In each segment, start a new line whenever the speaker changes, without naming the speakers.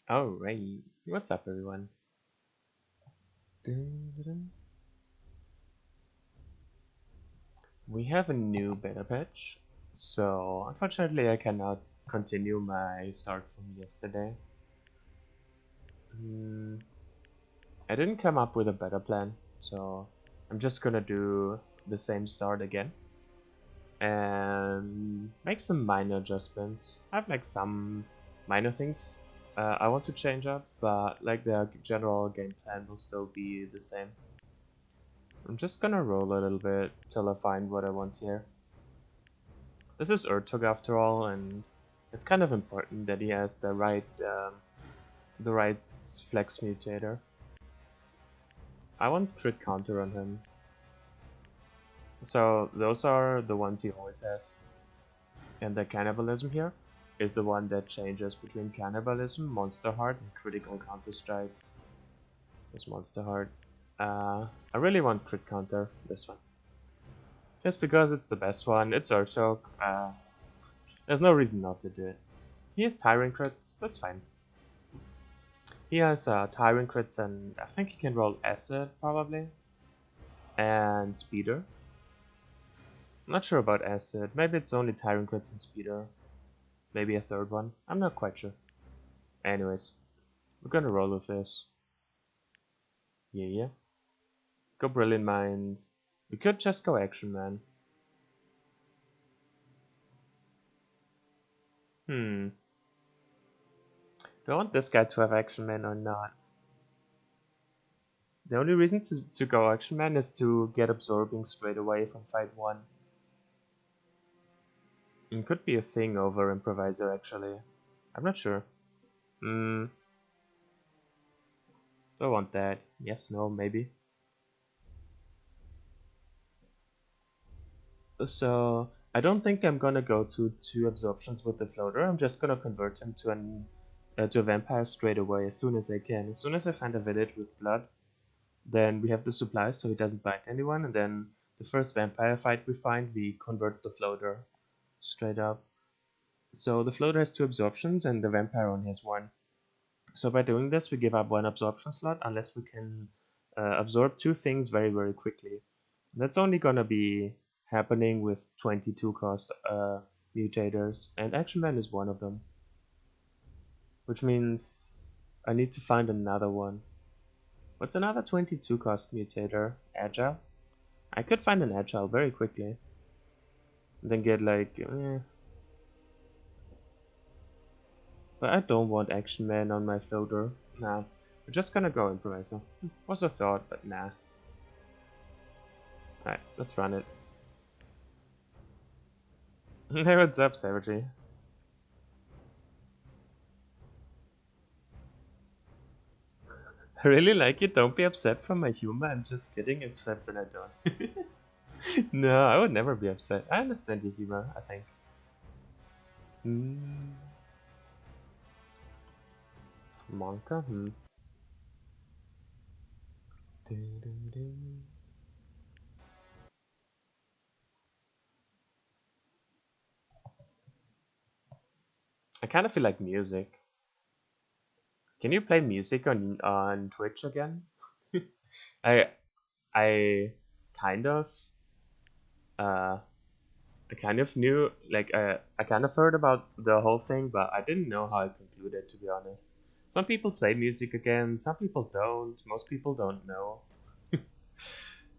Alright, what's up everyone? Dun-dun-dun. We have a new beta patch, so unfortunately I cannot continue my start from yesterday. Mm, I didn't come up with a better plan, so I'm just gonna do the same start again and make some minor adjustments. I have like some minor things I want to change up, but like the general game plan will still be the same. I'm just gonna roll a little bit till I find what I want here. This is Urtuk after all, and it's kind of important that he has the right flex mutator. I want crit counter on him. So those are the ones he always has. And the cannibalism here is the one that changes between cannibalism, monster heart, and critical counter strike. This monster heart. I really want crit counter, this one. Just because it's the best one, it's Urtuk. There's no reason not to do it. He has Tyrant crits, that's fine. He has Tyrant crits and I think he can roll Acid probably. And Speeder. I'm not sure about Acid, maybe it's only Tyrant crits and Speeder. Maybe a third one, I'm not quite sure. Anyways, we're gonna roll with this. Yeah. Go Brilliant Minds. We could just go Action Man. Do I want this guy to have Action Man or not? The only reason to go Action Man is to get Absorbing straight away from fight 1. It could be a thing over Improviser actually. I'm not sure. Do I want that? Yes, no, maybe. So I don't think I'm gonna go to 2 absorptions with the floater. I'm just gonna convert him to a vampire straight away as soon as I can. As soon as I find a village with blood, then we have the supplies so he doesn't bite anyone, and then the first vampire fight we find, we convert the floater straight up. So the floater has 2 absorptions and the vampire only has 1. So by doing this, we give up 1 absorption slot unless we can absorb 2 things very, very quickly. That's only gonna be happening with 22 cost mutators, and Action Man is one of them. Which means I need to find another one. What's another 22 cost mutator? Agile? I could find an Agile very quickly. And then get like... But I don't want Action Man on my floater. Nah. We're just gonna go Improviser. Was a thought, but nah. Alright, let's run it. Hey, what's up, Savagery? I really like it. Don't be upset from my humor. I'm just getting upset when I don't. No, I would never be upset. I understand your humor, I think. Monka? I kind of feel like music. Can you play music on Twitch again? I I kind of uh I kind of knew like I kind of heard about the whole thing, but I didn't know how it concluded, to be honest. Some people play music again, some people don't. Most people don't know.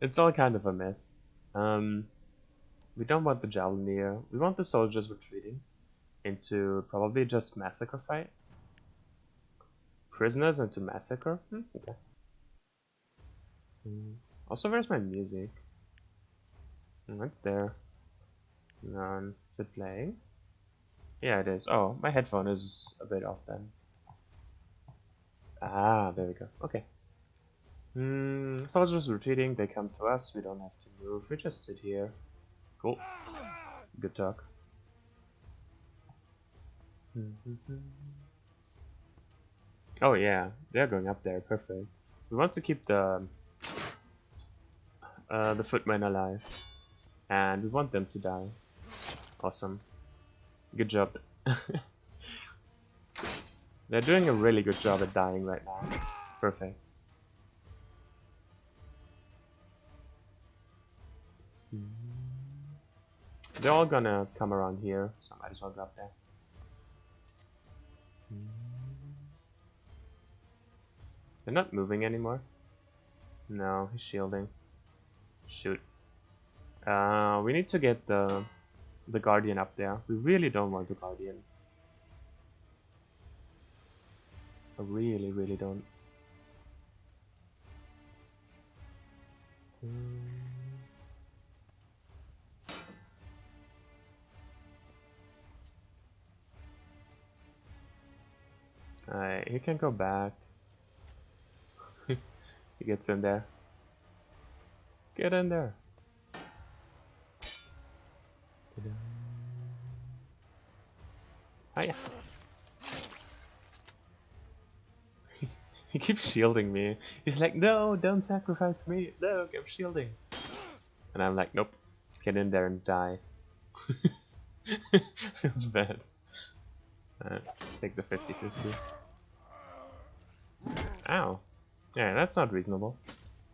It's all kind of a mess. We don't want the Javelinier. We want the soldiers retreating into probably just massacre fight. Prisoners into massacre. Okay. Also, where's my music? It's there. Is it playing? Yeah, it is. Oh, my headphone is a bit off then. Ah, there we go. Okay. Soldiers retreating. They come to us. We don't have to move. We just sit here. Cool. Good talk. Oh yeah, they're going up there. Perfect. We want to keep the footmen alive, and we want them to die. Awesome. Good job. They're doing a really good job at dying right now. Perfect. They're all gonna come around here, so I might as well go up there. They're not moving anymore. No, he's shielding. Shoot. We need to get the Guardian up there. We really don't want the Guardian. I really, really don't. Alright, he can go back. He gets in there. Get in there. Hiya. He keeps shielding me. He's like, no, don't sacrifice me. Look, I'm shielding. And I'm like, nope. Get in there and die. Feels bad. Take the 50-50. Ow. Yeah, that's not reasonable.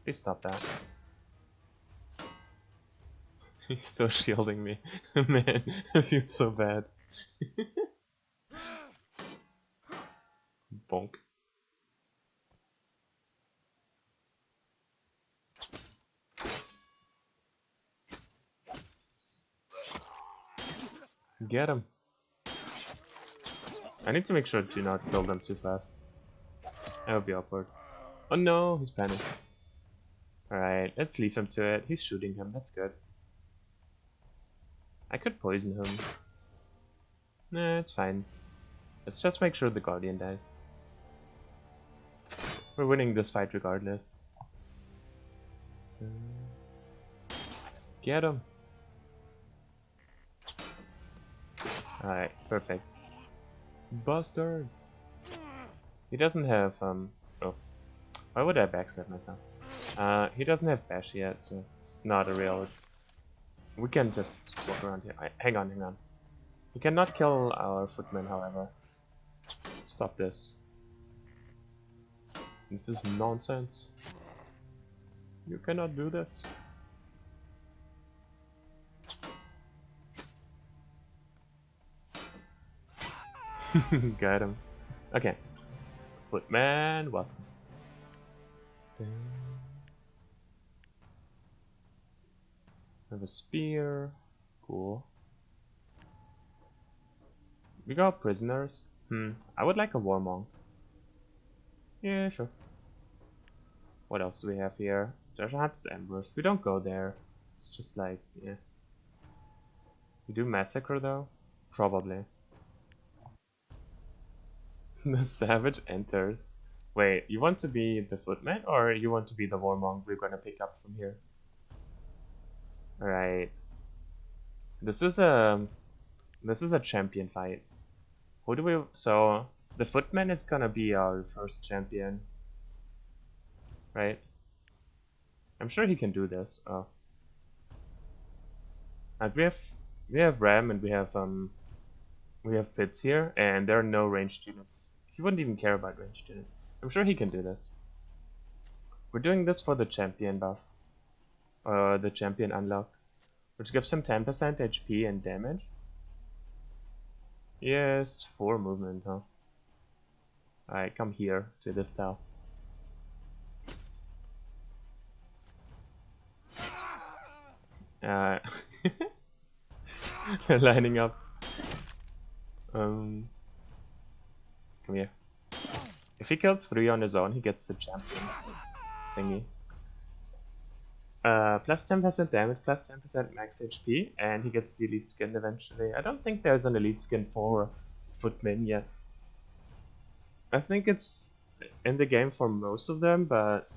Please stop that. He's still shielding me. Man, I feel so bad. Bonk. Get him. I need to make sure to not kill them too fast. That would be awkward. Oh no, he's panicked. Alright, let's leave him to it. He's shooting him, that's good. I could poison him. Nah, it's fine. Let's just make sure the Guardian dies. We're winning this fight regardless. Get him. Alright, perfect. Bastards! He doesn't have, oh. Why would I backstab myself? He doesn't have bash yet, so it's not a real... We can just walk around here. Hang on, hang on. He cannot kill our footman, however. Stop this. This is nonsense. You cannot do this. Got him. Okay. Footman, welcome. I have a spear. Cool. We got prisoners. I would like a war monk. Yeah, sure. What else do we have here? Treasure Hunt is ambush. We don't go there. It's just like, yeah. We do massacre though? Probably. The savage enters. Wait, you want to be the footman or you want to be the war monk we're gonna pick up from here? Alright. This is a champion fight. Who do we... So, the footman is gonna be our first champion. Right? I'm sure he can do this. Oh. And we have Ram and we have Pits here, and there are no ranged units. He wouldn't even care about ranged units. I'm sure he can do this. We're doing this for the champion buff. The champion unlock. Which gives him 10% HP and damage. Yes, 4 movement, huh? Alright, come here to this tile. Lining up. Come here. If he kills 3 on his own, he gets the champion thingy. Plus 10% damage, plus 10% max HP, and he gets the elite skin eventually. I don't think there's an elite skin for Footman yet. I think it's in the game for most of them, but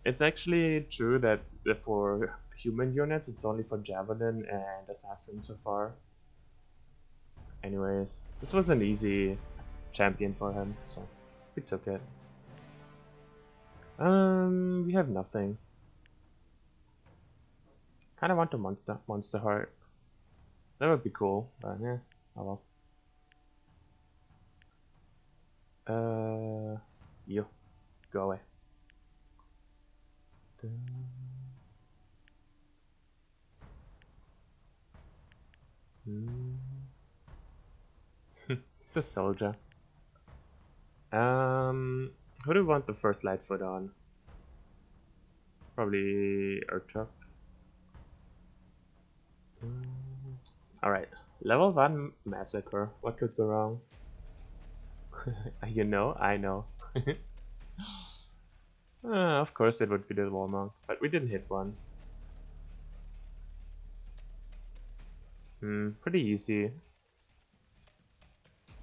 it's actually true that for human units, it's only for Javelin and Assassin so far. Anyways, this was an easy champion for him, so we took it. We have nothing. Kinda want a monster heart. That would be cool, but yeah, oh Go away. It's a soldier. Who do we want the first Lightfoot on? Probably Urtuk. Alright, level 1 massacre. What could go wrong? You know, I know. Of course it would be the wall monk, but we didn't hit one. Pretty easy.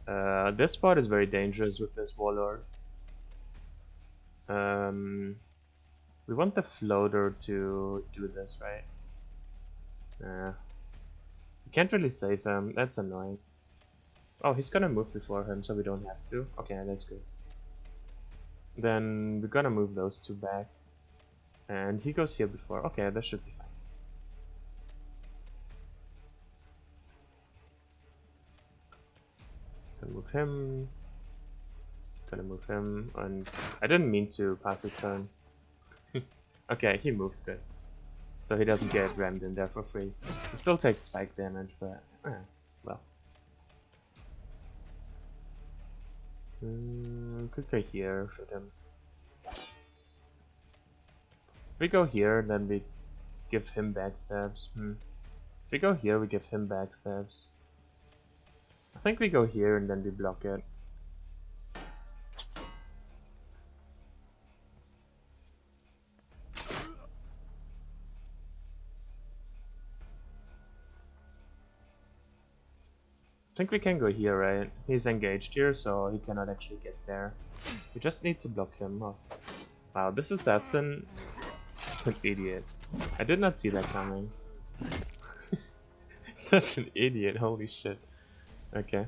This spot is very dangerous with this warlord. We want the floater to do this, right? We can't really save him. That's annoying. Oh, he's gonna move before him, so we don't have to. Okay, that's good. Then we're gonna move those two back. And he goes here before. Okay, that should be fine. Gonna move him. Gonna move him. And I didn't mean to pass his turn. Okay, he moved good. So he doesn't get rammed in there for free. He still takes spike damage, but well. Could go here, shoot him. If we go here, then we give him backstabs. If we go here, we give him backstabs. I think we go here and then we block it. I think we can go here, right? He's engaged here, so he cannot actually get there. We just need to block him off. Wow, this assassin is an idiot. I did not see that coming. Such an idiot, holy shit. Okay.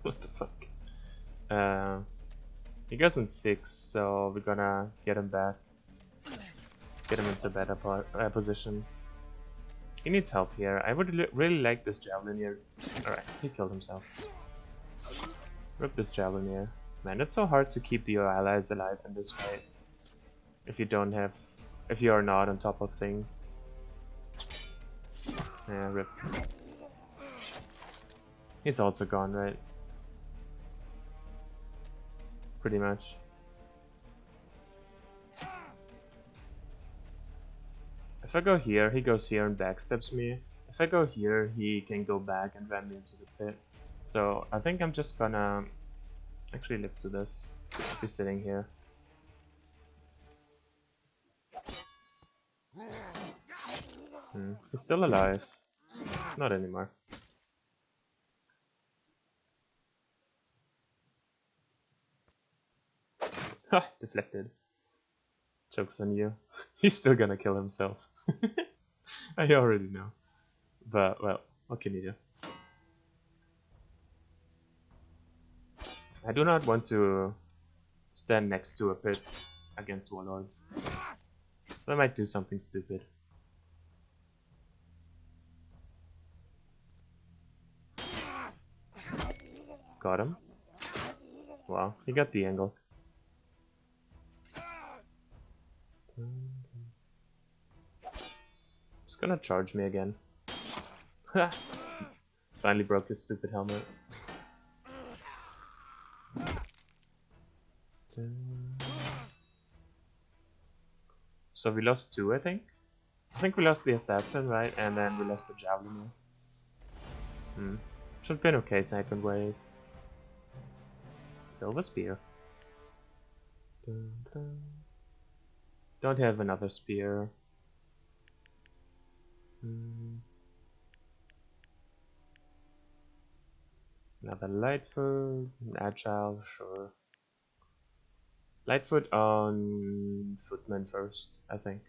What the fuck? He goes in 6, so we're gonna get him back. Get him into a better position. He needs help here. I would really like this javelin here. Alright, he killed himself. Rip this javelin here. Man, it's so hard to keep your allies alive in this fight. If you are not on top of things. Yeah, rip. He's also gone, right? Pretty much. If I go here, he goes here and backstabs me. If I go here, he can go back and ram me into the pit. So I think I'm just gonna... Actually, let's do this. He's sitting here. He's still alive. Not anymore. Ha! Deflected. Joke's on you. He's still gonna kill himself. I already know. But, well, what can you do? I do not want to stand next to a pit against warlords. I might do something stupid. Got him. Wow, he got the angle. He's gonna charge me again. Finally broke his stupid helmet. So we lost 2, I think. I think we lost the assassin, right? And then we lost the javelin. Should have been okay second wave. Silver spear. Don't have another spear. Another Lightfoot, agile, sure. Lightfoot on Footman first, I think.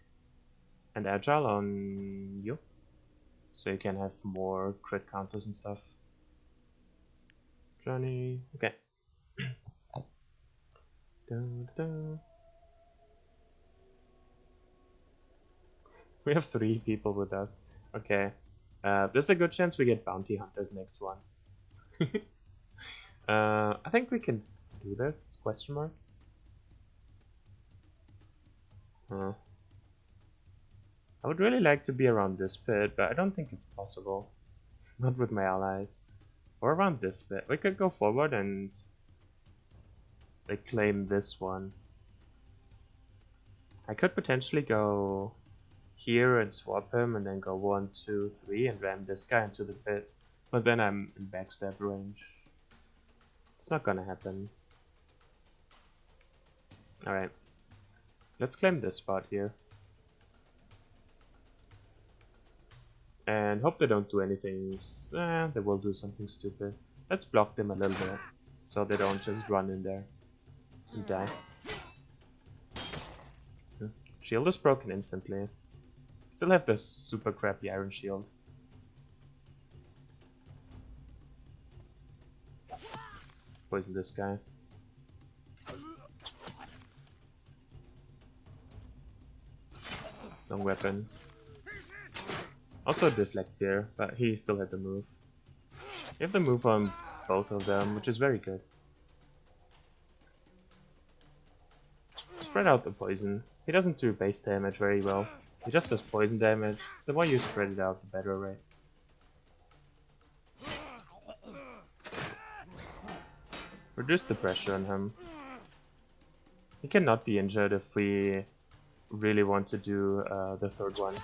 And agile on you. So you can have more crit counters and stuff. Johnny, okay. We have 3 people with us. Okay. There's a good chance we get bounty hunters next one. I think we can do this? Question mark? I would really like to be around this pit, but I don't think it's possible. Not with my allies. Or around this bit. We could go forward and like claim this one. I could potentially go here and swap him and then go 1, 2, 3 and ram this guy into the pit. But then I'm in backstab range. It's not gonna happen. Alright. Let's claim this spot here. And hope they don't do anything. They will do something stupid. Let's block them a little bit. So they don't just run in there and die. Shield is broken instantly. Still have this super crappy iron shield. Poison this guy. Long weapon. Also deflect here, but he still had the move. You have the move on both of them, which is very good. Spread out the poison. He doesn't do base damage very well. He just does poison damage. The more you spread it out, the better, right? Reduce the pressure on him. He cannot be injured if we really want to do the third one.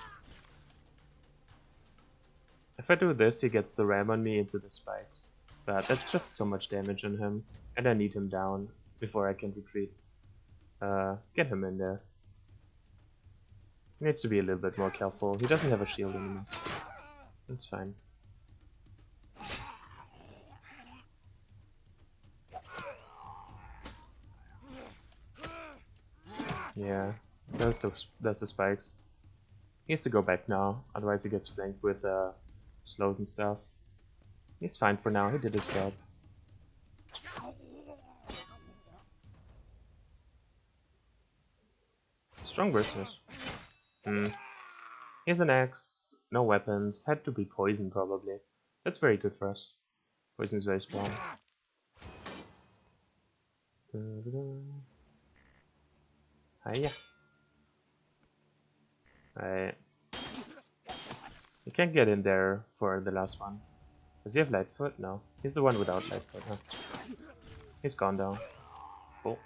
If I do this, he gets the ram on me into the spikes. But that's just so much damage on him. And I need him down before I can retreat. Get him in there. He needs to be a little bit more careful. He doesn't have a shield anymore. That's fine. Yeah, that's the spikes. He has to go back now, otherwise he gets flanked with slows and stuff. He's fine for now, he did his job. Strong versus. He has an axe, no weapons, had to be poison probably. That's very good for us. Poison is very strong. Hiya. Alright. You can't get in there for the last one. Does he have Lightfoot? No. He's the one without Lightfoot, huh? He's gone down. Cool.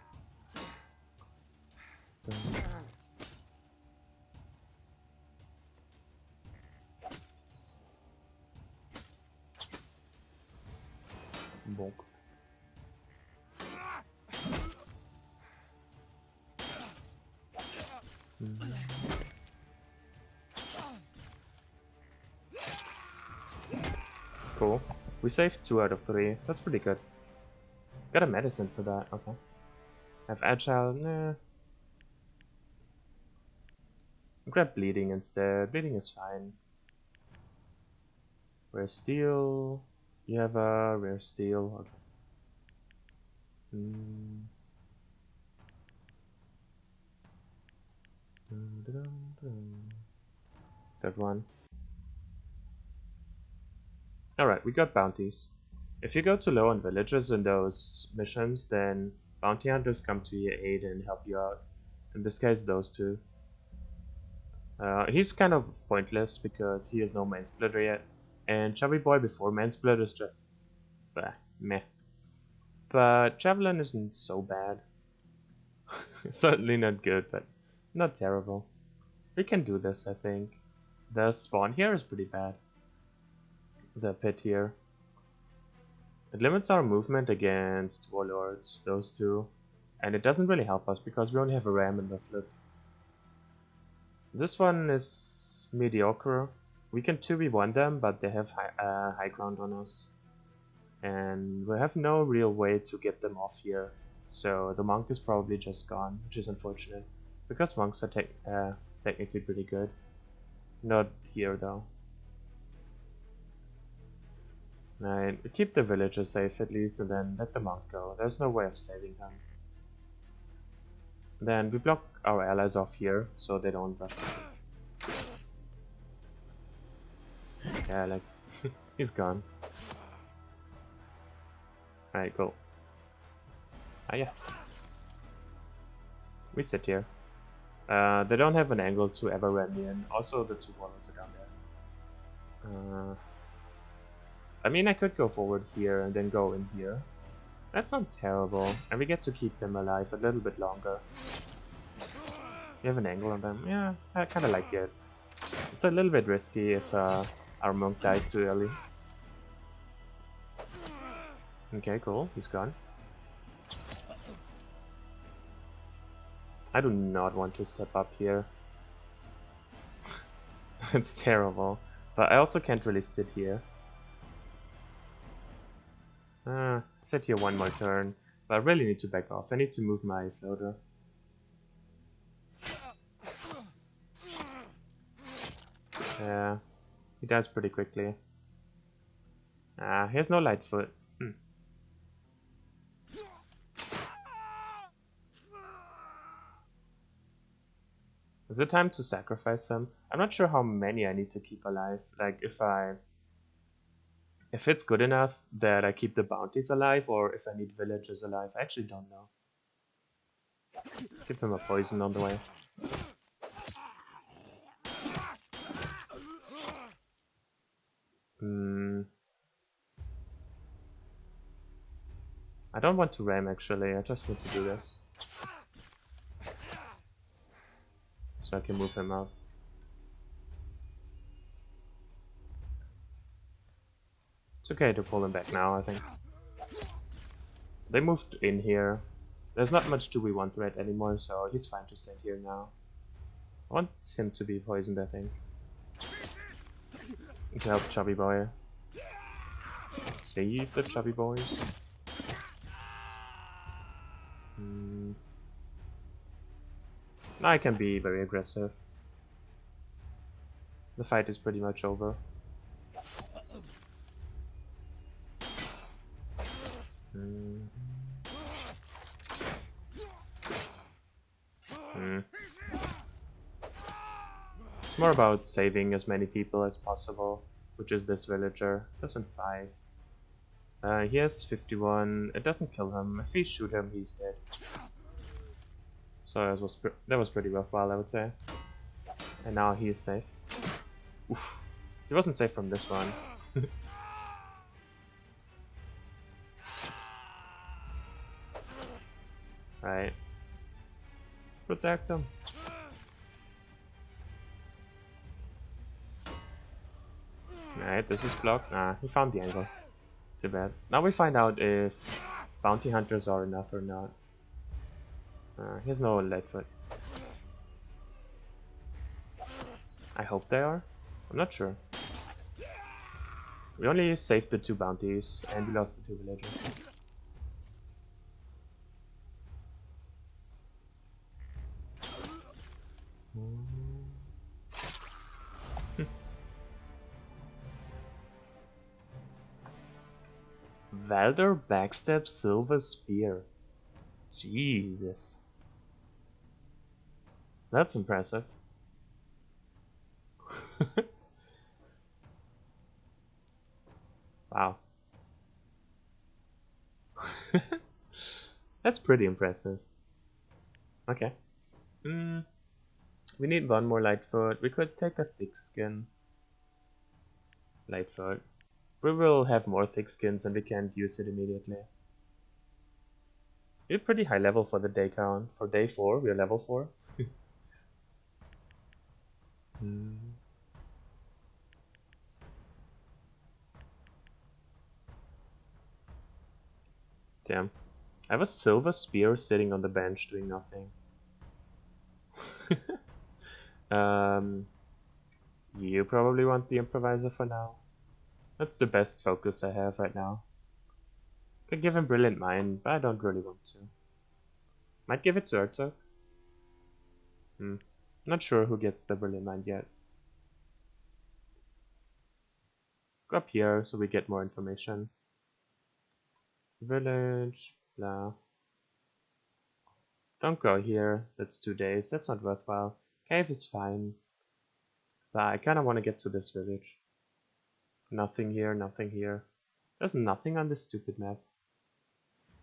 Bonk. Cool. We saved 2 out of 3. That's pretty good. Got a medicine for that. Okay. Have agile. Nah. Grab bleeding instead. Bleeding is fine. Rare steel. You have a rare steel. Okay. Third one. Alright, we got bounties. If you go too low on villages in those missions, then bounty hunters come to your aid and help you out. In this case, those two. He's kind of pointless because he has no main splitter yet. And Chubby Boy before main split is just meh. But Javelin isn't so bad. Certainly not good, but not terrible. We can do this, I think. The spawn here is pretty bad. The pit here. It limits our movement against warlords, those two. And it doesn't really help us because we only have a ram in the flip. This one is mediocre. We can 2v1 them, but they have high ground on us. And we have no real way to get them off here. So the monk is probably just gone, which is unfortunate. Because monks are technically pretty good. Not here though. Right, we keep the villager safe at least and then let the monk go. There's no way of saving him. Then we block our allies off here so they don't rush. Yeah, like, he's gone. Alright, go. Ah, yeah. We sit here. They don't have an angle to ever ram me in. Also, the two warlords are down there. I mean, I could go forward here and then go in here. That's not terrible. And we get to keep them alive a little bit longer. You have an angle on them? Yeah, I kind of like it. It's a little bit risky if our monk dies too early. Okay, cool. He's gone. I do not want to step up here. It's terrible. But I also can't really sit here. Sit here one more turn. But I really need to back off. I need to move my floater. Yeah, he dies pretty quickly. He has no light foot. Is it time to sacrifice him? I'm not sure how many I need to keep alive. Like, if it's good enough that I keep the bounties alive, or if I need villagers alive, I actually don't know. Give him a poison on the way. I don't want to ram actually, I just want to do this. So I can move him out. It's okay to pull him back now, I think. They moved in here. There's not much do we want red anymore, so he's fine to stand here now. I want him to be poisoned, I think. To help Chubby Boy. Save the Chubby Boys. Now I can be very aggressive. The fight is pretty much over. It's more about saving as many people as possible, which is this villager. Doesn't 5. He has 51. It doesn't kill him. If we shoot him, he's dead. So that was pretty worthwhile, I would say. And now he is safe. Oof. He wasn't safe from this one. Right. Protect him. Alright, this is blocked. Nah, he found the angle. Too bad. Now we find out if bounty hunters are enough or not. He has no Lightfoot. I hope they are. I'm not sure. We only saved the 2 bounties and we lost the 2 villagers. Valder backstab silver spear. Jesus. That's impressive. Wow. That's pretty impressive. Okay. We need one more Lightfoot. We could take a thick skin. Lightfoot. We will have more thick skins and we can't use it immediately. We're pretty high level for the day count. For day 4, we're level 4. Damn. I have a silver spear sitting on the bench doing nothing. You probably want the improviser for now. That's the best focus I have right now. Could give him Brilliant Mind, but I don't really want to. Might give it to Urtuk. Not sure who gets the Brilliant Mind yet. Go up here so we get more information. Village, blah. Don't go here, that's 2 days, that's not worthwhile. Cave is fine. But I kinda wanna get to this village. Nothing here, nothing here. There's nothing on this stupid map.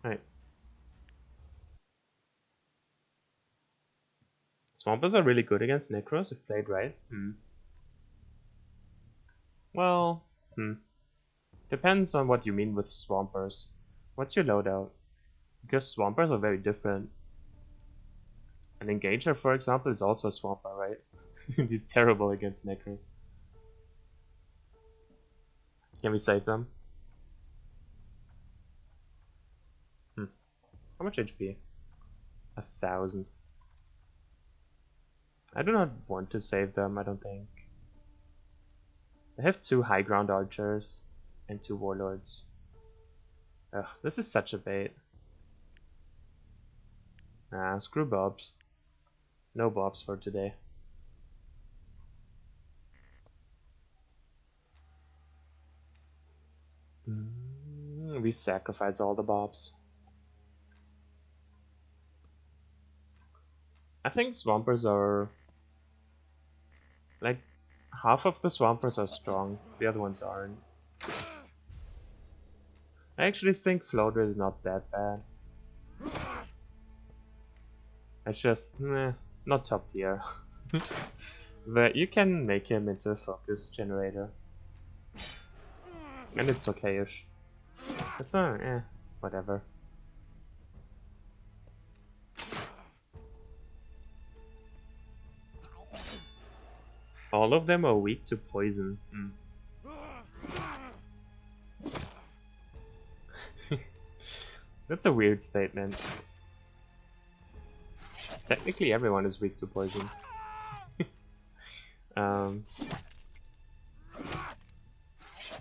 Right. Swampers are really good against Necros if played right. Well, depends on what you mean with Swampers. What's your loadout? Because Swampers are very different. An Engager, for example, is also a Swamper, right? He's terrible against Necros. Can we save them? How much HP? 1,000. I do not want to save them, I don't think. I have 2 high ground archers and 2 warlords. Ugh, this is such a bait. Ah, screw bobs. No bobs for today. We sacrifice all the bobs. I think Swampers are... like, half of the Swampers are strong, the other ones aren't. I actually think Floater is not that bad. It's just, not top tier. But you can make him into a focus generator. And it's okay-ish. It's whatever. All of them are weak to poison. That's a weird statement. Technically everyone is weak to poison.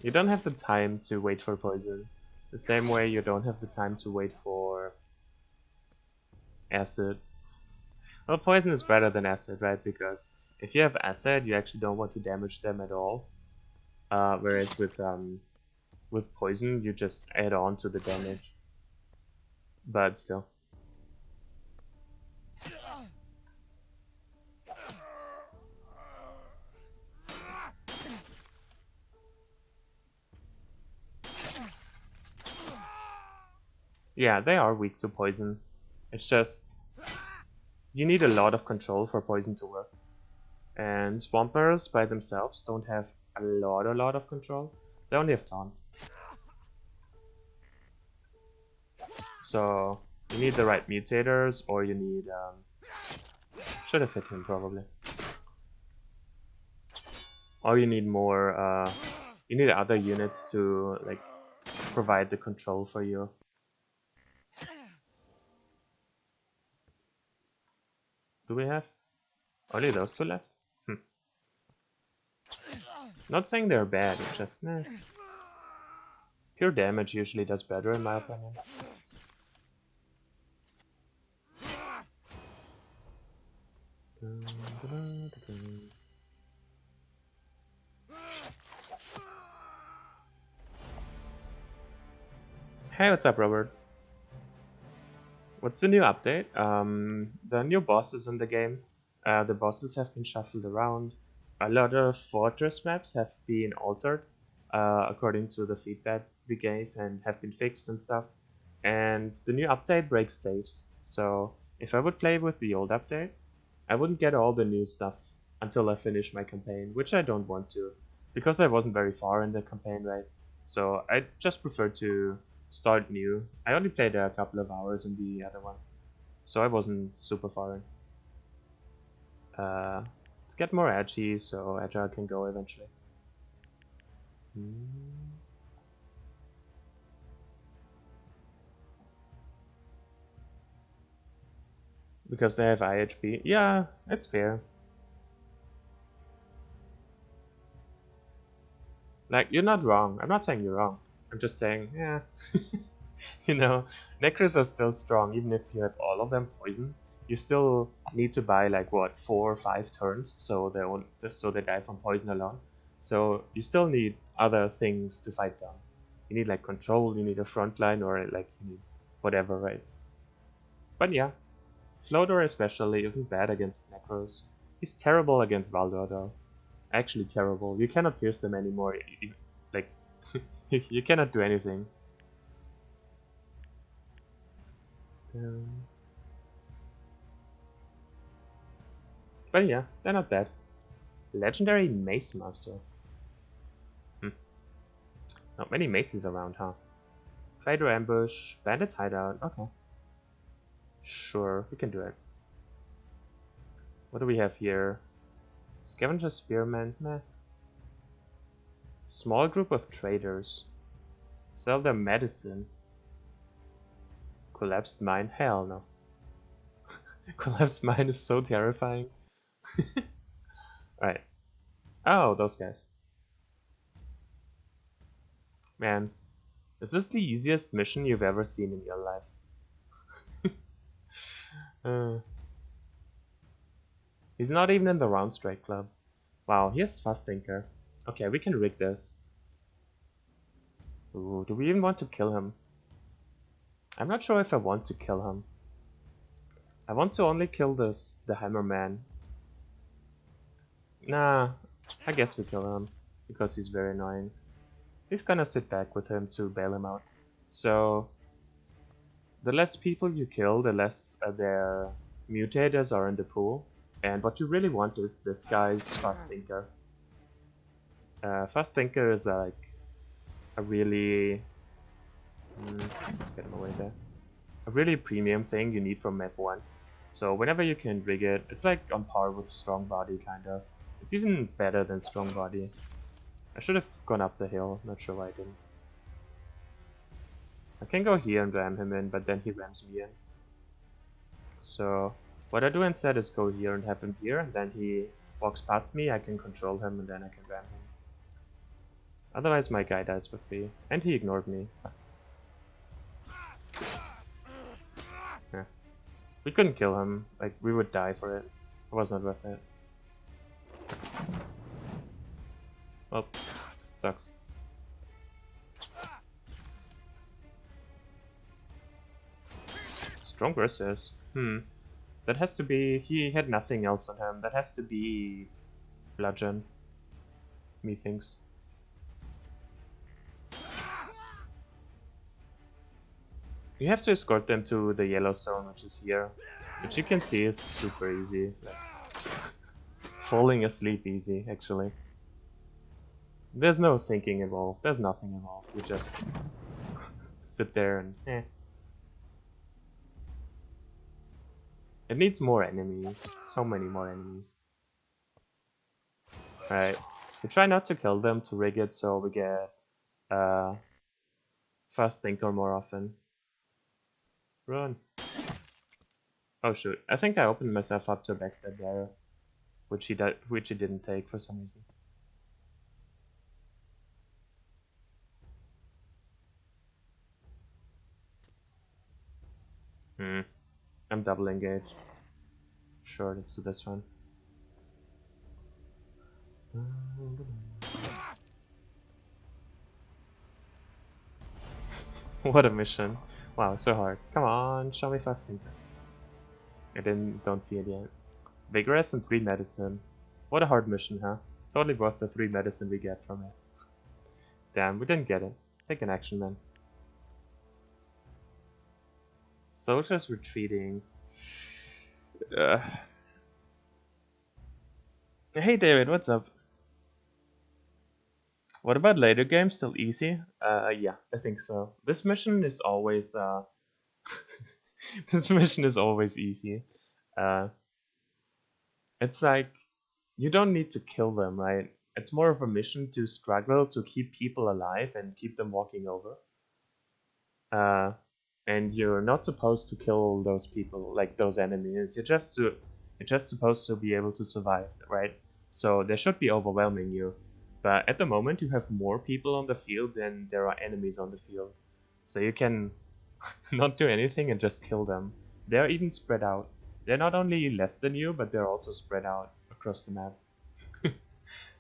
You don't have the time to wait for poison. The same way you don't have the time to wait for acid. Well, poison is better than acid, right? Because if you have acid, you actually don't want to damage them at all. Whereas with poison, you just add on to the damage. But still. Yeah, they are weak to poison. It's just... you need a lot of control for poison to work. And Swampers by themselves don't have a lot of control. They only have taunt. So you need the right mutators, or you need... should have hit him probably. Or you need more... you need other units to like provide the control for you. Do we have only those 2 left? Not saying they're bad, it's just pure damage usually does better in my opinion. Hey, what's up, Robert? What's the new update? The new bosses in the game. The bosses have been shuffled around. A lot of fortress maps have been altered according to the feedback we gave and have been fixed and stuff. And the new update breaks saves. So if I would play with the old update, I wouldn't get all the new stuff until I finish my campaign, which I don't want to, because I wasn't very far in the campaign, right? So I just prefer to start new. I only played a couple of hours in the other one, so I wasn't super far in. Let's get more edgy so Agile can go eventually. Because they have IHP. Yeah, it's fair. Like, you're not wrong. I'm not saying you're wrong. I'm just saying, yeah. You know, Necros are still strong, even if you have all of them poisoned. You still need to buy like what 4 or 5 turns, so they die from poison alone. So you still need other things to fight them. You need like control, you need a front line, or like you need whatever, right? But yeah, Floater especially isn't bad against Necros. He's terrible against Valdor though. Actually terrible. You cannot pierce them anymore. Like, you cannot do anything. But yeah, they're not bad. Legendary Mace Master. Not many maces around, huh? Trader Ambush, Bandits Hideout, okay. Sure, we can do it. What do we have here? Scavenger Spearman, meh. Small group of traders. Sell their medicine. Collapsed mine? Hell no. Collapsed mine is so terrifying. Alright. Oh, those guys. Man, is this the easiest mission you've ever seen in your life? He's not even in the Round Strike Club. Wow, here's Fast Thinker. Okay, we can rig this. Ooh, do we even want to kill him? I'm not sure if I want to kill him. I want to only kill the Hammer Man. Nah, I guess we kill him, because he's very annoying. He's gonna sit back with him to bail him out. So, the less people you kill, the less their mutators are in the pool. And what you really want is this guy's Fast Thinker. Fast Thinker is like a really... let's get him away there. A really premium thing you need from map 1. So whenever you can rig it, it's like on par with Strong Body, kind of. It's even better than Strong Body. I should have gone up the hill, not sure why I didn't. I can go here and ram him in, but then he rams me in. So what I do instead is go here and have him here, and then he walks past me, I can control him, and then I can ram him. Otherwise my guy dies for free. And he ignored me. Yeah. We couldn't kill him, like we would die for it. It was not worth it. Well, sucks. Strong versus. That has to be... he had nothing else on him. That has to be... bludgeon. Methinks. You have to escort them to the yellow zone, which is here. Which you can see is super easy. Like, falling asleep easy, actually. There's no thinking involved. There's nothing involved. You just sit there and It needs more enemies. So many more enemies. Alright. We try not to kill them to rig it so we get Fast Thinker more often. Run. Oh shoot. I think I opened myself up to a backstab there. Which he didn't take for some reason. I'm double engaged. Sure, let's do this one. What a mission. Wow, so hard. Come on, show me Fast Thinker. I don't see it yet. Vigorous and 3 medicine. What a hard mission, huh? Totally worth the 3 medicine we get from it. Damn, we didn't get it. Take an action then. Soldier's retreating. Hey David, what's up? What about later games? Still easy? Yeah, I think so. This mission is always this mission is always easy. It's like you don't need to kill them, right? It's more of a mission to struggle to keep people alive and keep them walking over. And you're not supposed to kill those people, like those enemies. You're just supposed to be able to survive, right? So they should be overwhelming you. But at the moment, you have more people on the field than there are enemies on the field. So you can not do anything and just kill them. They're even spread out. They're not only less than you, but they're also spread out across the map.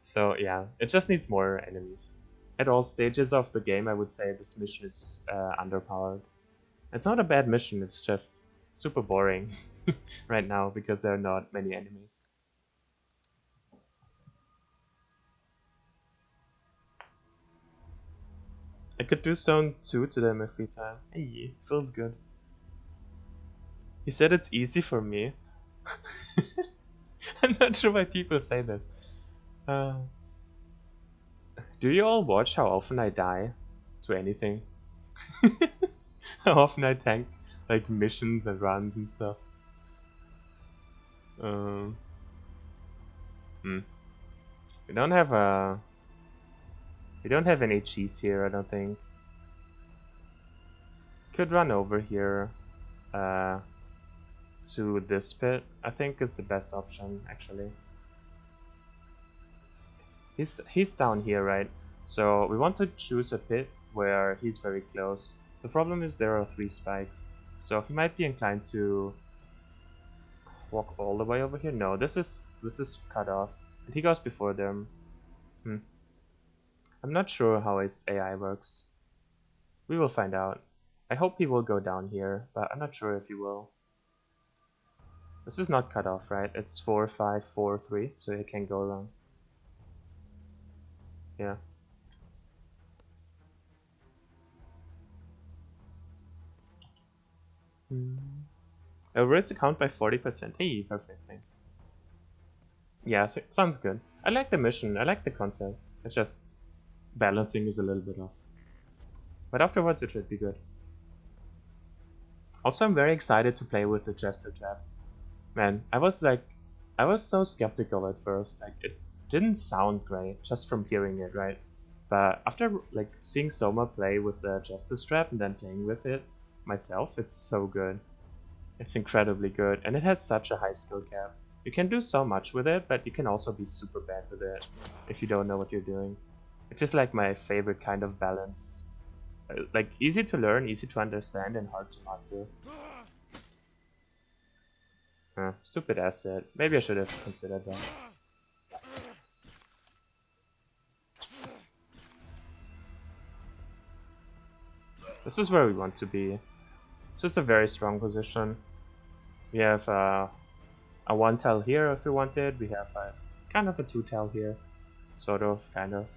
So yeah, it just needs more enemies. At all stages of the game, I would say this mission is underpowered. It's not a bad mission, it's just super boring right now because there are not many enemies. I could do zone 2 to them every time. Hey, feels good. He said it's easy for me. I'm not sure why people say this. Do you all watch how often I die to anything? How often I tank like missions and runs and stuff. Um, hmm. We don't have a. We don't have any cheese here, I don't think. Could run over here uh, to this pit, I think is the best option, actually. He's down here, right? So we want to choose a pit where he's very close. The problem is there are 3 spikes, so he might be inclined to walk all the way over here. No, this is cut off, and he goes before them. I'm not sure how his AI works. We will find out. I hope he will go down here, but I'm not sure if he will. This is not cut off, right? It's 4, 5, 4, 3, so he can go around. Yeah. Raise the count by 40%. Hey, perfect, thanks. Yeah, so, sounds good. I like the mission, I like the concept. It's just balancing is a little bit off. But afterwards it should be good. Also, I'm very excited to play with the Jester Trap. Man, I was so skeptical at first. Like, it didn't sound great just from hearing it, right? But after like seeing Soma play with the Jester Trap and then playing with it myself, it's so good. It's incredibly good, and it has such a high skill cap. You can do so much with it, but you can also be super bad with it if you don't know what you're doing. It's just like my favorite kind of balance. Like, easy to learn, easy to understand, and hard to master. Stupid asset. Maybe I should have considered that. This is where we want to be. This is a very strong position. We have a 1 tile here if we wanted. We have a kind of a 2 tile here. Sort of, kind of.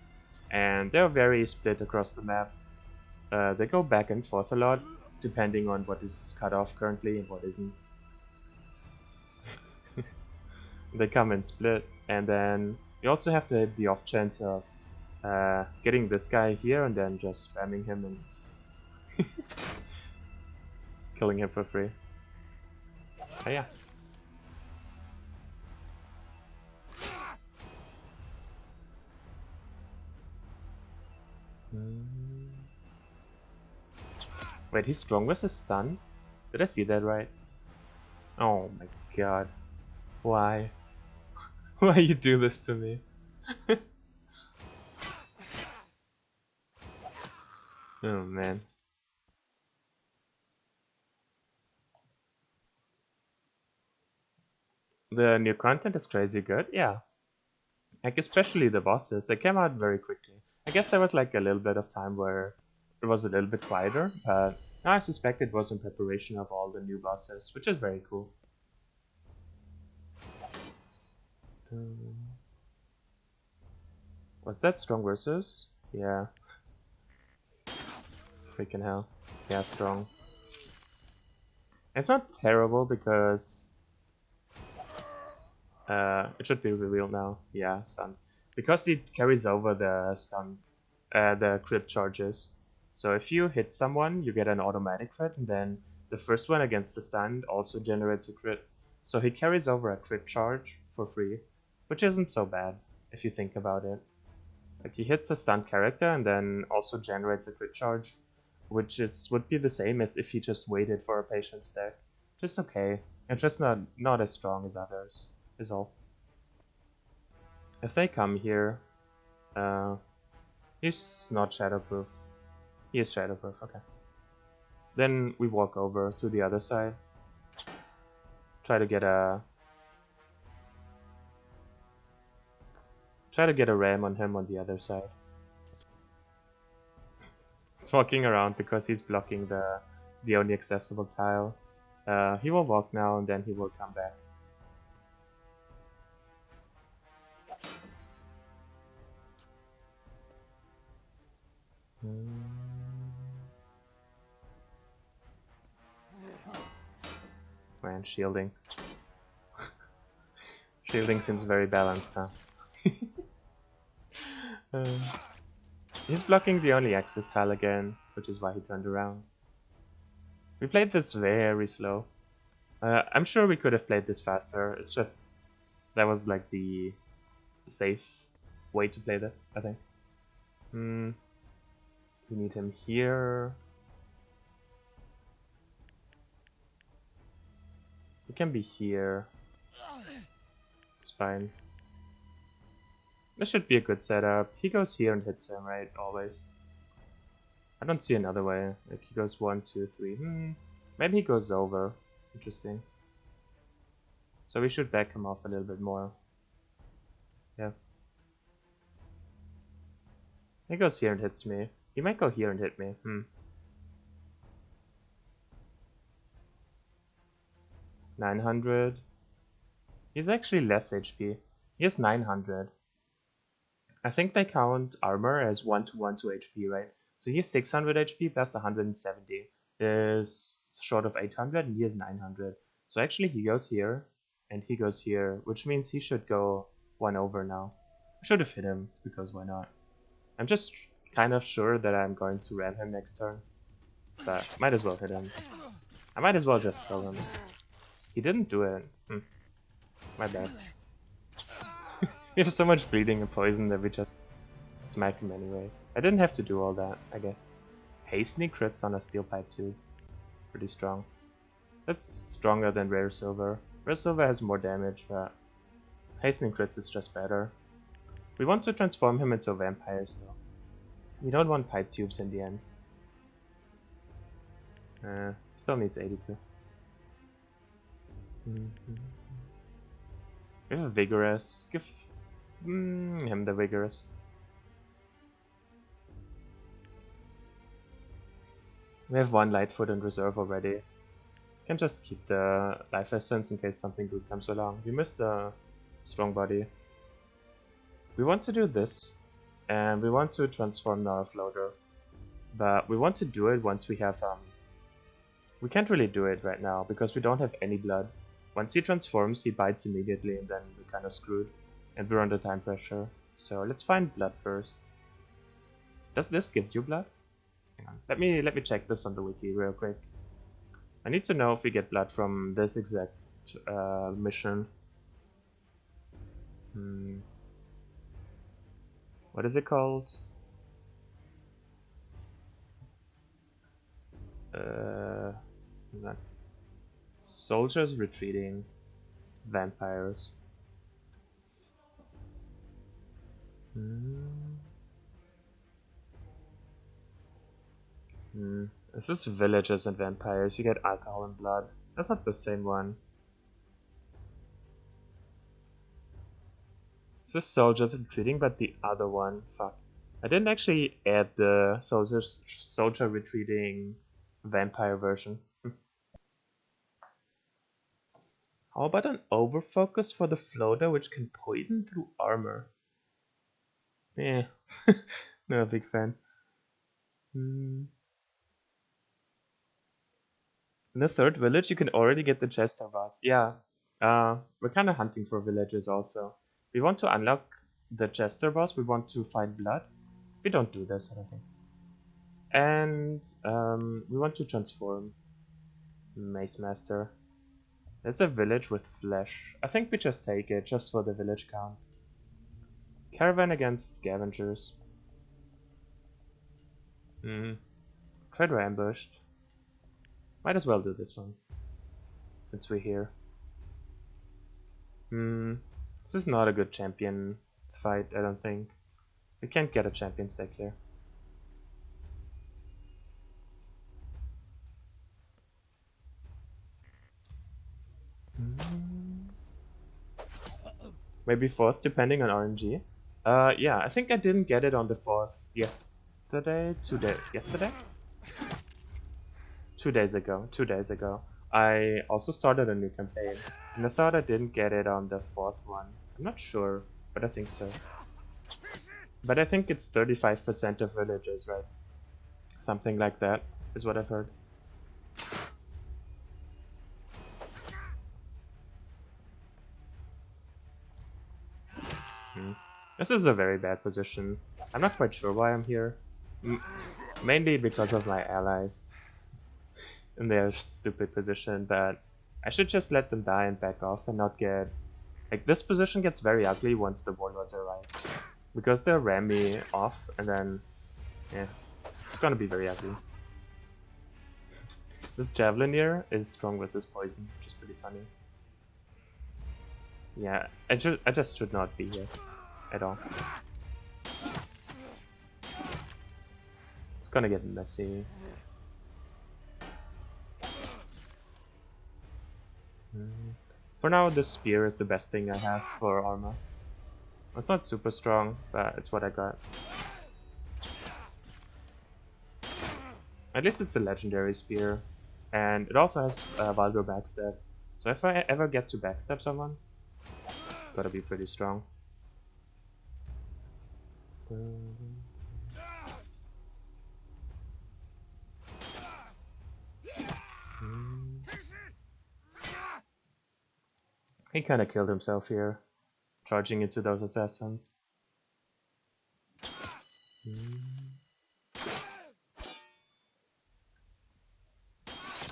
And they're very split across the map. They go back and forth a lot, depending on what is cut off currently and what isn't. They come and split, and then you also have the off chance of getting this guy here and then just spamming him and killing him for free. Oh, yeah. Wait, he's strong versus stunned? Did I see that right? Oh my god. Why? Why you do this to me? Oh man. The new content is crazy good, yeah. Like, especially the bosses, they came out very quickly. I guess there was like a little bit of time where it was a little bit quieter, but I suspect it was in preparation of all the new bosses, which is very cool. Was that strong versus? Yeah. Freaking hell. Yeah, strong. It's not terrible because it should be revealed now. Yeah, stunned. Because it carries over the stun, the crit charges. So if you hit someone, you get an automatic crit, and then the first one against the stun also generates a crit. So he carries over a crit charge for free, which isn't so bad if you think about it. Like, he hits a stunned character and then also generates a crit charge, which would be the same as if he just waited for a patient stack. Just okay. And just not as strong as others, is all. If they come here, he's not shadowproof. He is shadowproof, okay. Then we walk over to the other side. Try to get a ram on him on the other side. He's walking around because he's blocking the only accessible tile. He will walk now and then he will come back. fine. Shielding. Shielding seems very balanced, huh? uh, he's blocking the only access tile again, which is why he turned around. We played this very slow. I'm sure we could have played this faster. It's just that was like the safe way to play this, I think. We need him here. He can be here. It's fine. This should be a good setup. He goes here and hits him, right? Always. I don't see another way. Like he goes 1, 2, 3. Maybe he goes over. Interesting. So we should back him off a little bit more. Yeah. He goes here and hits me. He might go here and hit me. 900. He's actually less HP. He has 900. I think they count armor as 1 to 1 to HP, right? So he has 600 HP plus 170. Is short of 800 and he has 900. So actually he goes here and he goes here, which means he should go 1 over now. I should have hit him, because why not? I'm just kind of sure that I'm going to ram him next turn. But might as well hit him. I might as well just kill him. He didn't do it. My bad. We have so much bleeding and poison that we just smack him anyways. I didn't have to do all that, I guess. Hastening crits on a steel pipe too. Pretty strong. That's stronger than rare silver. Rare silver has more damage, but hastening crits is just better. We want to transform him into a vampire still. We don't want pipe tubes in the end. Still needs 82. We have a vigorous. Give him the vigorous. We have 1 lightfoot in reserve already. Can just keep the life essence in case something good comes along. We missed the strong body. We want to do this, and we want to transform our floater. But we want to do it once we have we can't really do it right now because we don't have any blood. Once he transforms, he bites immediately, and then we're kind of screwed. And we're under time pressure. So let's find blood first. Does this give you blood? Hang on. Let me check this on the wiki real quick. I need to know if we get blood from this exact mission. What is it called? Hang on. Soldiers retreating. Vampires. Is this villagers and vampires? You get alcohol and blood. That's not the same one. Is this soldiers retreating, but the other one? Fuck. I didn't actually add the soldier retreating vampire version. How about an overfocus for the floater, which can poison through armor? Yeah, not a big fan. In the third village, you can already get the Chester Vase. Yeah, we're kind of hunting for villages also. We want to unlock the Chester Vase. We want to find blood. We don't do this, I don't think. And we want to transform Mace Master. There's a village with flesh. I think we just take it, just for the village count. Caravan against scavengers. Predator ambushed. Might as well do this one, since we're here. This is not a good champion fight, I don't think. We can't get a champion stack here. Maybe 4th, depending on RNG. Yeah, I think I didn't get it on the 4th yesterday? Yesterday? 2 days ago. 2 days ago. I also started a new campaign, and I thought I didn't get it on the 4th one. I'm not sure, but I think so. But I think it's 35% of villagers, right? Something like that is what I've heard. This is a very bad position. I'm not quite sure why I'm here. Mainly because of my allies in their stupid position, but I should just let them die and back off and not get... Like, this position gets very ugly once the warlords arrive. Because they'll ram me off and then... Yeah, it's gonna be very ugly. This javelin here is strong versus poison, which is pretty funny. Yeah, I just should not be here at all. It's gonna get messy. For now, the spear is the best thing I have for armor. It's not super strong, but it's what I got. At least it's a legendary spear, and it also has vulgar backstab. So if I ever get to backstab someone, it's gotta be pretty strong. He kinda killed himself here, charging into those assassins.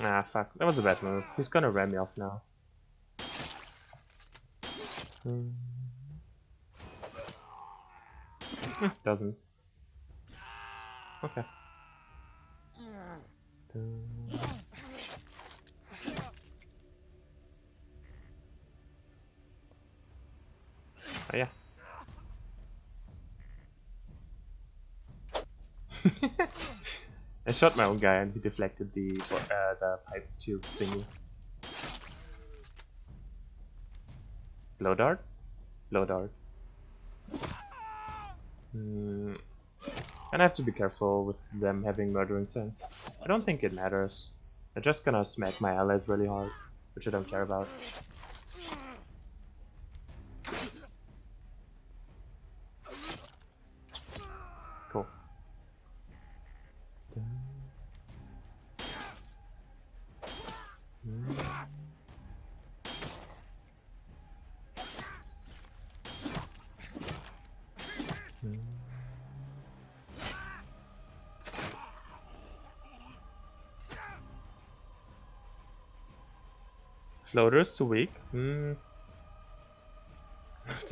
Ah, fuck. That was a bad move. He's gonna ram me off now. Doesn't. Okay. Oh, yeah. I shot my own guy and he deflected the pipe tube thingy. Blow dart? Blow dart. And I have to be careful with them having murdering sense. I don't think it matters. They're just gonna smack my allies really hard, which I don't care about. Cool. Floaters too weak? The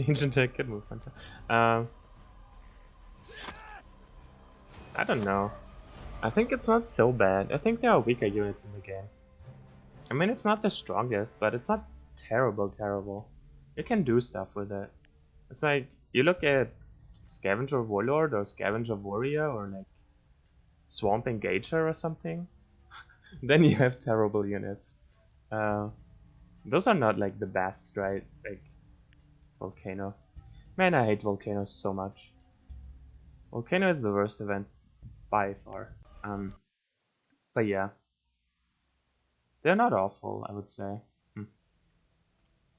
ancient tech can move. I don't know. I think it's not so bad. I think there are weaker units in the game. I mean, it's not the strongest, but it's not terrible. You can do stuff with it. It's like, you look at Scavenger Warlord or Scavenger Warrior or like Swamp Engager or something, then you have terrible units. Those are not like the best, right? Like Volcano. Man, I hate Volcanoes so much. Volcano is the worst event by far. But yeah. They're not awful, I would say.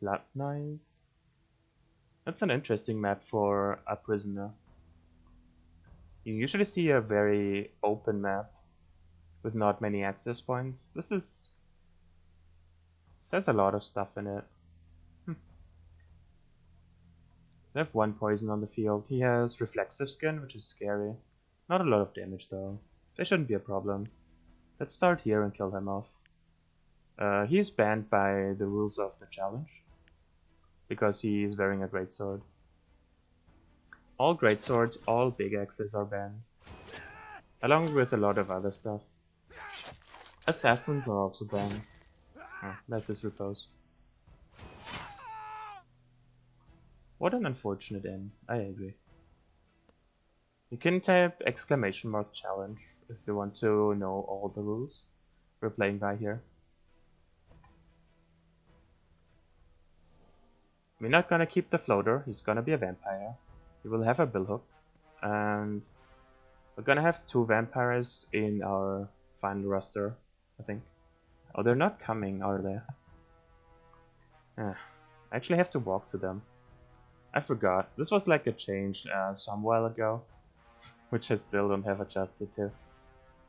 Blood Knights. That's an interesting map for a prisoner. You usually see a very open map with not many access points. This has a lot of stuff in it. They have one poison on the field. He has reflexive skin, which is scary. Not a lot of damage though. They shouldn't be a problem. Let's start here and kill him off. He's banned by the rules of the challenge because he is wearing a greatsword. All greatswords, all big axes are banned, along with a lot of other stuff. Assassins are also banned. Oh, that's his repose. What an unfortunate end, I agree. You can type !challenge if you want to know all the rules. We're playing by here. We're not gonna keep the floater, he's gonna be a vampire. He will have a billhook, and we're gonna have 2 vampires in our final roster, I think. Oh, they're not coming, are they? I actually have to walk to them. I forgot. This was like a change some while ago, which I still don't have adjusted to.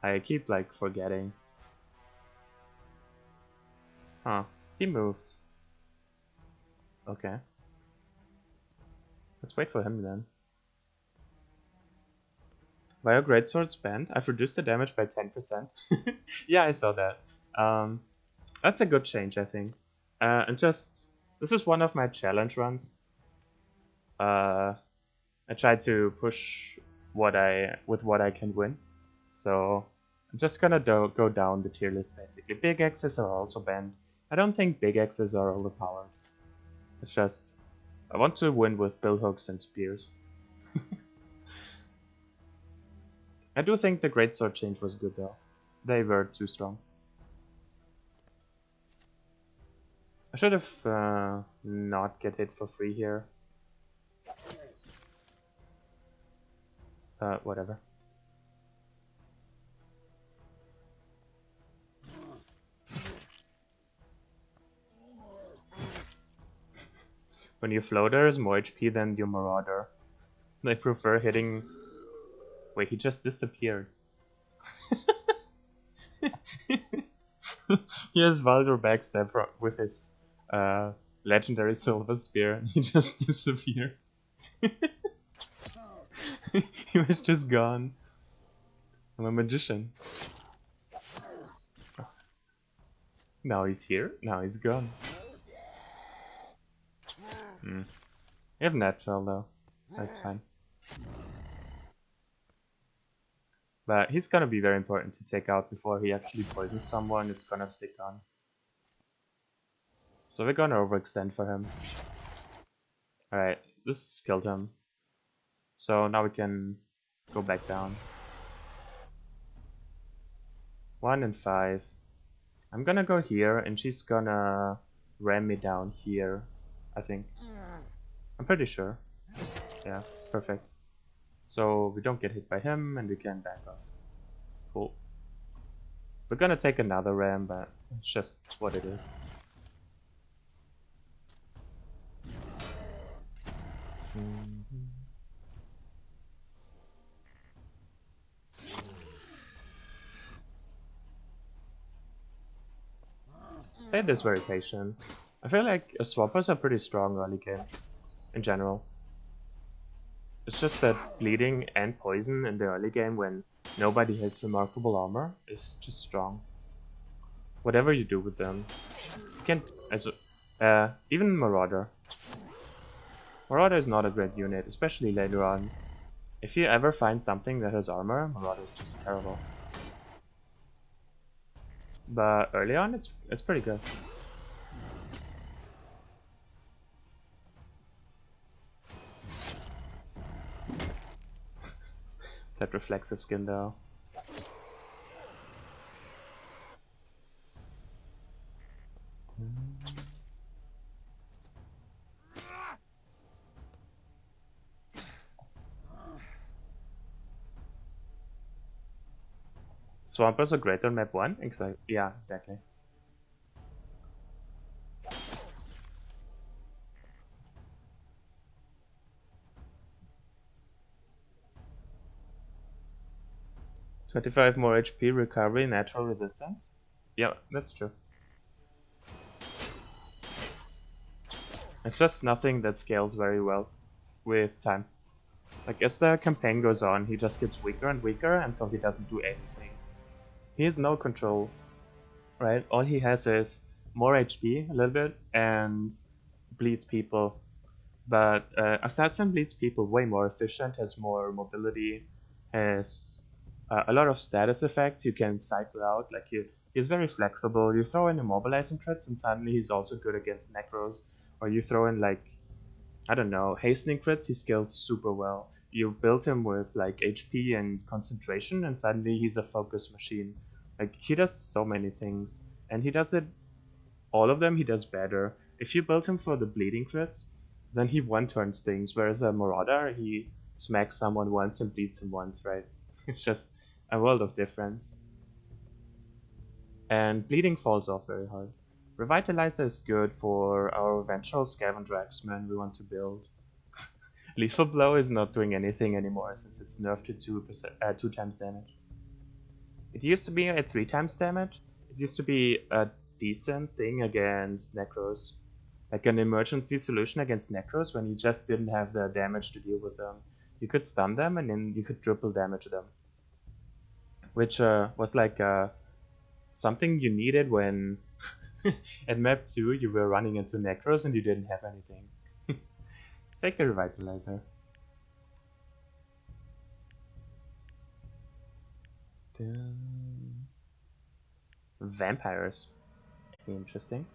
I keep like forgetting. Huh, he moved. Okay. Let's wait for him then. Via greatsword spend, I've reduced the damage by 10%. Yeah, I saw that. That's a good change, I think. And just this is one of my challenge runs. I try to push what I can win. So I'm just gonna go down the tier list basically. Big X's are also banned. I don't think big X's are overpowered. It's just I want to win with billhooks and spears. I do think the greatsword change was good though. They were too strong. I should have not get hit for free here. Whatever. When your floater is more HP than your marauder, they prefer hitting. Wait, he just disappeared. He has Valor backstab with his legendary silver spear, and he just disappeared. He was just gone. I'm a magician. Now he's here, now he's gone. You have natural though. That's fine. But he's gonna be very important to take out before he actually poisons someone. It's gonna stick on. So we're gonna overextend for him. Alright, this killed him. So now we can go back down. 1 and 5. I'm gonna go here and she's gonna ram me down here, I think. I'm pretty sure. Yeah, perfect. So we don't get hit by him and we can back off. Cool. We're gonna take another ram, but it's just what it is. Played this very patient. I feel like swappers are pretty strong early game, in general. It's just that bleeding and poison in the early game when nobody has remarkable armor is just strong. Whatever you do with them. You can't... even Marauder. Marauder is not a great unit, especially later on. If you ever find something that has armor, Marauder is just terrible. But early on, it's pretty good. That reflexive skin though. Swampers are great on map 1? Exactly. Yeah, exactly. "25 more HP, recovery, natural resistance." Yeah, that's true. It's just nothing that scales very well with time. Like, as the campaign goes on, he just gets weaker and weaker until he doesn't do anything. He has no control, right? All he has is more HP, a little bit, and bleeds people. But Assassin bleeds people way more efficient, has more mobility, has a lot of status effects you can cycle out. Like, he's very flexible. You throw in immobilizing crits and suddenly he's also good against necros. Or you throw in, like, I don't know, hastening crits, he scales super well. You build him with like HP and concentration and suddenly he's a focus machine. Like, he does so many things. And he does it, all of them he does better. If you build him for the bleeding crits, then he one-turns things, whereas a Marauder, he smacks someone once and bleeds him once, right? It's just a world of difference. And bleeding falls off very hard. Revitalizer is good for our eventual scavenger axeman we want to build. Lethal Blow is not doing anything anymore since it's nerfed to 2 times damage. It used to be at 3 times damage. It used to be a decent thing against Necros. Like an emergency solution against Necros when you just didn't have the damage to deal with them. You could stun them and then you could triple damage them, which was like something you needed when at map 2 you were running into Necros and you didn't have anything. It's like a revitalizer. Vampires. Interesting.